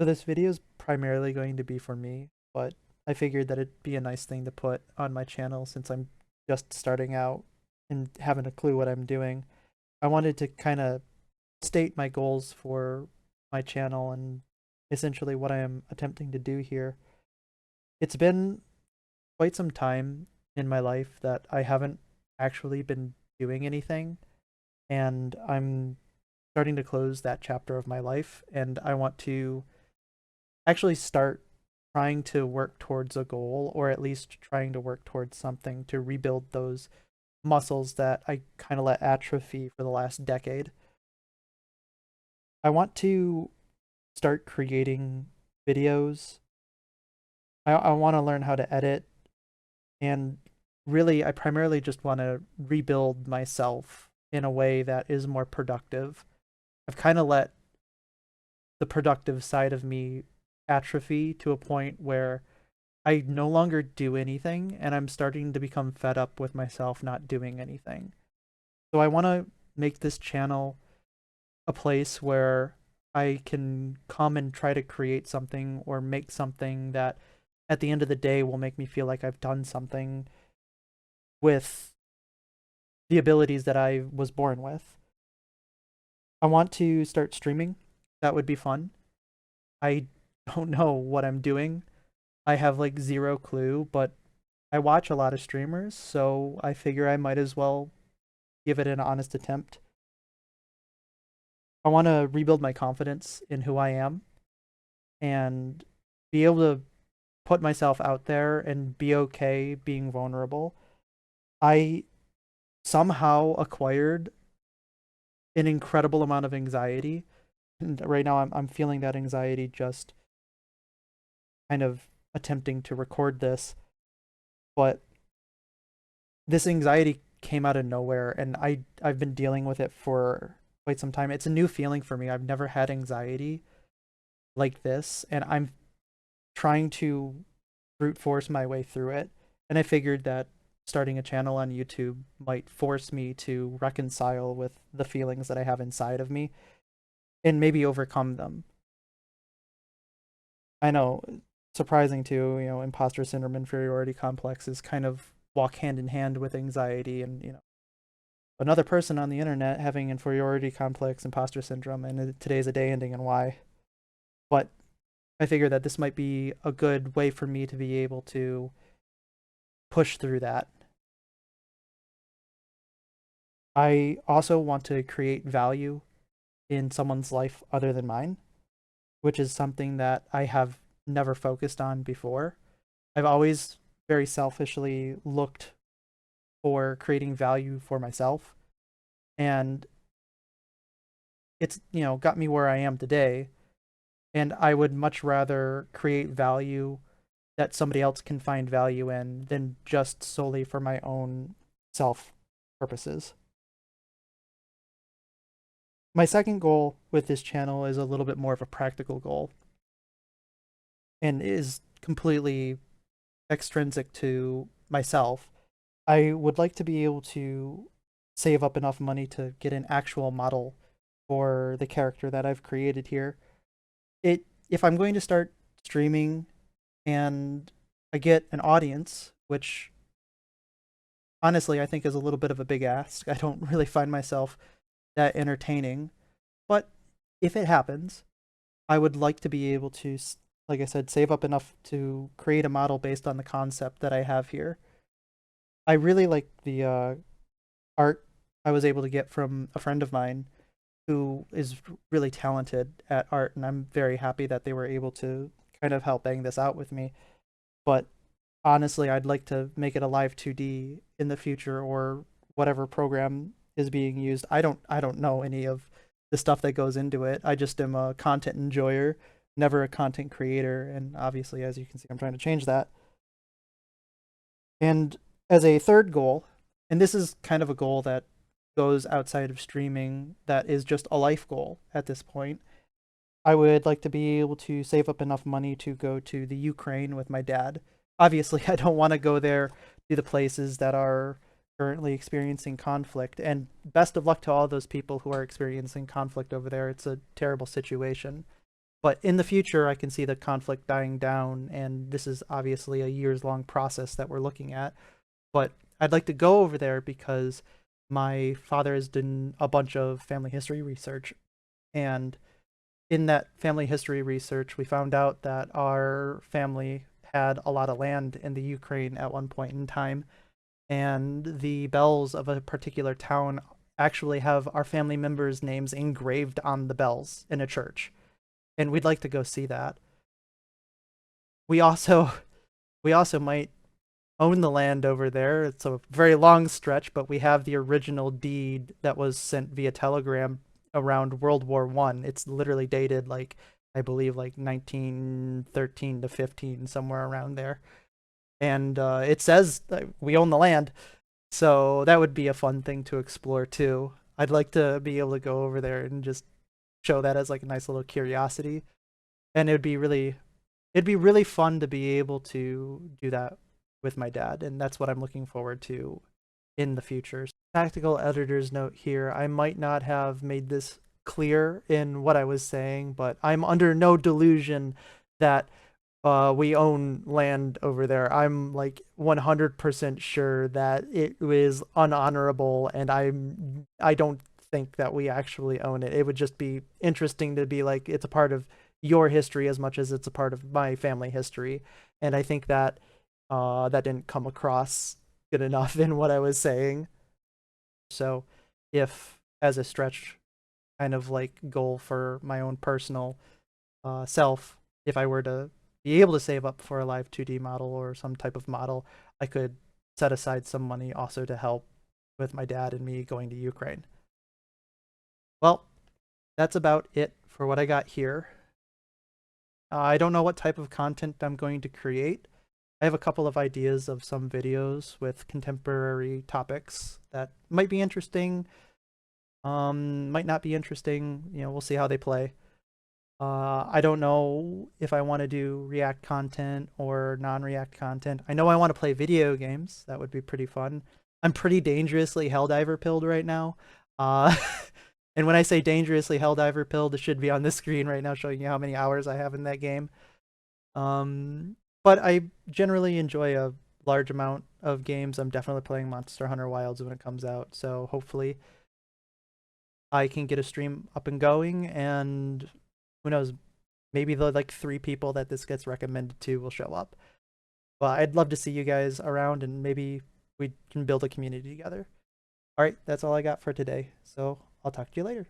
So this video is primarily going to be for me, but I figured that it'd be a nice thing to put on my channel since I'm just starting out and haven't a clue what I'm doing. I wanted to kind of state my goals for my channel and essentially what I am attempting to do here. It's been quite some time in my life that I haven't actually been doing anything, and I'm starting to close that chapter of my life, and I want to actually start trying to work towards a goal, or at least trying to work towards something to rebuild those muscles that I kind of let atrophy for the last decade. I want to start creating videos. I want to learn how to edit, and really, I primarily just want to rebuild myself in a way that is more productive. I've kind of let the productive side of me atrophy to a point where I no longer do anything, and I'm starting to become fed up with myself not doing anything. So I want to make this channel a place where I can come and try to create something or make something that at the end of the day will make me feel like I've done something with the abilities that I was born with. I want to start streaming. That would be fun. I don't know what I'm doing. I have like zero clue, but I watch a lot of streamers, so I figure I might as well give it an honest attempt. I want to rebuild my confidence in who I am and be able to put myself out there and be okay being vulnerable. I somehow acquired an incredible amount of anxiety, and right now I'm feeling that anxiety just kind of attempting to record this, but this anxiety came out of nowhere, and I've been dealing with it for quite some time. It's a new feeling for me. I've never had anxiety like this, and I'm trying to brute force my way through it. And I figured that starting a channel on YouTube might force me to reconcile with the feelings that I have inside of me and maybe overcome them. I know, surprising too, imposter syndrome, inferiority complexes kind of walk hand in hand with anxiety, and another person on the internet having inferiority complex, imposter syndrome, and today's a day ending in Y. But I figure that this might be a good way for me to be able to push through that. I also want to create value in someone's life other than mine, which is something that I have never focused on before. I've always very selfishly looked for creating value for myself, and it's, got me where I am today. And I would much rather create value that somebody else can find value in than just solely for my own self purposes. My second goal with this channel is a little bit more of a practical goal and is completely extrinsic to myself. I would like to be able to save up enough money to get an actual model for the character that I've created here. If I'm going to start streaming and I get an audience, which honestly I think is a little bit of a big ask. I don't really find myself that entertaining, but if it happens, I would like to be able to, like I said, save up enough to create a model based on the concept that I have here. I really like the art I was able to get from a friend of mine who is really talented at art, and I'm very happy that they were able to kind of help bang this out with me. But honestly, I'd like to make it a live 2D in the future, or whatever program is being used. I don't know any of the stuff that goes into it. I just am a content enjoyer, never a content creator, and obviously, as you can see, I'm trying to change that. And as a third goal, and this is kind of a goal that goes outside of streaming, that is just a life goal at this point. I would like to be able to save up enough money to go to the Ukraine with my dad. Obviously, I don't want to go there to the places that are currently experiencing conflict. And best of luck to all those people who are experiencing conflict over there. It's a terrible situation. But in the future, I can see the conflict dying down, and this is obviously a years-long process that we're looking at. But I'd like to go over there because my father has done a bunch of family history research, and in that family history research, we found out that our family had a lot of land in the Ukraine at one point in time, and the bells of a particular town actually have our family members' names engraved on the bells in a church. And we'd like to go see that. We also we also might own the land over there. It's a very long stretch, but we have the original deed that was sent via telegram around World War One. It's literally dated like I believe like 1913 to 15, somewhere around there. And it says that we own the land, so that would be a fun thing to explore too. I'd like to be able to go over there and just show that as like a nice little curiosity, and it'd be really fun to be able to do that with my dad, and that's what I'm looking forward to in the future. Tactical editor's note here, I might not have made this clear in what I was saying, but I'm under no delusion that we own land over there. I'm like 100% sure that it is unhonorable, and I don't think that we actually own it. It would just be interesting to be like it's a part of your history as much as it's a part of my family history, and I think that that didn't come across good enough in what I was saying. So, if as a stretch kind of like goal for my own personal self, if I were to be able to save up for a live 2D model or some type of model, I could set aside some money also to help with my dad and me going to Ukraine. Well, that's about it for what I got here. I don't know what type of content I'm going to create. I have a couple of ideas of some videos with contemporary topics that might be interesting, might not be interesting. You know, we'll see how they play. I don't know if I want to do React content or non-React content. I know I want to play video games. That would be pretty fun. I'm pretty dangerously Helldiver pilled right now. Uh, and when I say dangerously Helldiver pilled, it should be on the screen right now showing you how many hours I have in that game. But I generally enjoy a large amount of games. I'm definitely playing Monster Hunter Wilds when it comes out, so hopefully I can get a stream up and going, and who knows, maybe the like 3 people that this gets recommended to will show up. But I'd love to see you guys around, and maybe we can build a community together. All right, that's all I got for today, so I'll talk to you later.